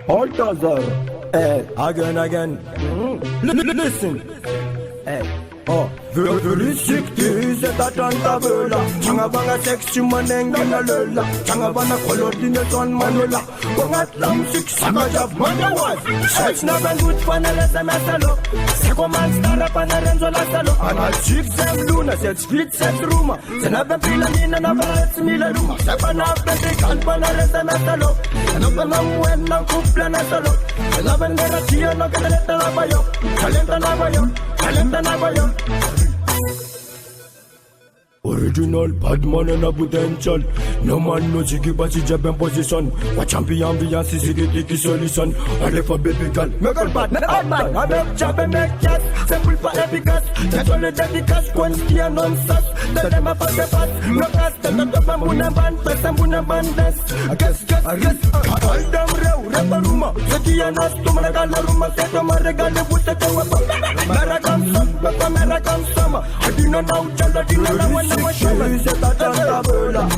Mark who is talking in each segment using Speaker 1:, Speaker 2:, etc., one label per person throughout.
Speaker 1: Balthazar, again. Listen, very sick is a tatantabella. Changabanga sexy maneng lola. Changabana colordinate on Manila. Bongat lam six Samajav Manawas. Sex never good panel as a masalo. Secoman star up and a renzo lasalo. And I chief them luna said split set rumor. Senaba Pilamin and Abarat Mila Ruma. Sepan after they can't panel as a masalo. And open them when I'm Kuplan Asalo. And I've been there at Tia Nokaleta Navayo. Talenta Navayo. Original Badman and a potential. No man knows you give us a job and position. What champion Beyonce is the solution. I left a baby girl. Make a bad man. I make job and make cats. Simple for every gas. That's all the dedicash. Quantity and nonsense. Tell them about the past. No cast. Tell them about Muna Band. Tell them Muna Bandes. I guess. All them real. Rapa Ruma. Zaki and us. Tumanagal Ruma. Set a Maragal. Put the Tawa. American summer. I do not know. I do not know.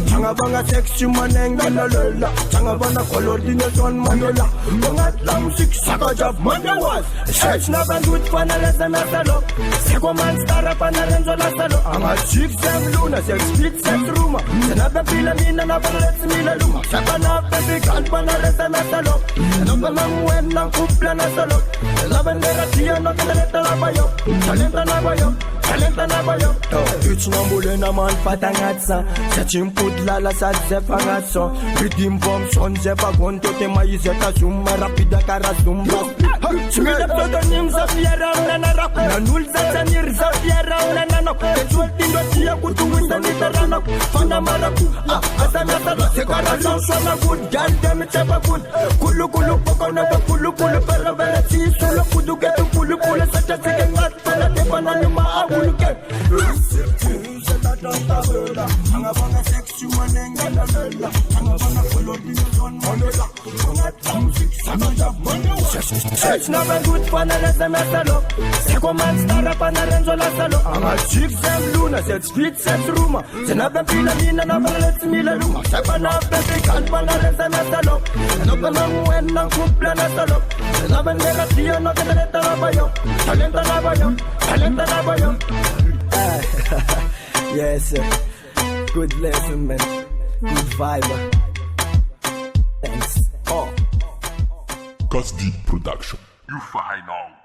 Speaker 1: Changabanga sexy maneng lola. Changabana colordinate on Manila. Bongat lam six Samajav Manawas. Sex never good panel as a masalo. Secoman star up and a renzo lasalo. I'm a chief them luna. Sex split sex rumor. Senaba Pilamin and Abarat Mila Luma. Sapana baby can't panel as a masalo. And on the long when I'm Kuplan Asalo. Lavender Tia Nokaleta Navayo. Talenta Navayo. It's no more than a man patangatsa. Searching put lala sa zefangatso. Redeem from son zefa gonto te maizeta zuma rapida cara zumba. Smida pseudonyms of Yara and Arap. Nanul Zatanir Zafiara and Anok. The 12 Tia Kutu Nitarano. Fana Marapu. Asanata Sekara Sona good. Gandam Chapa good. Kulu Pokona Kulu Paravarati. Solo Kudu get to Kulu such a second mat. Palatepananuma. Sex never good fun as a masalo. Secoman star up and a renzo lasalo. I'm a chief them luna said split sex rumor. Senaba Pilamin and Abarat Mila Ruma. Sepan after they can't panel as a masalo. And open them when I'm Kuplan Asalo. And I've been there at Tia Nokaleta Navayo. Talenta Navayo. Yes, sir. Good lesson, man. Good vibe. Thanks.
Speaker 2: Cause Deep Production.
Speaker 3: You fine now.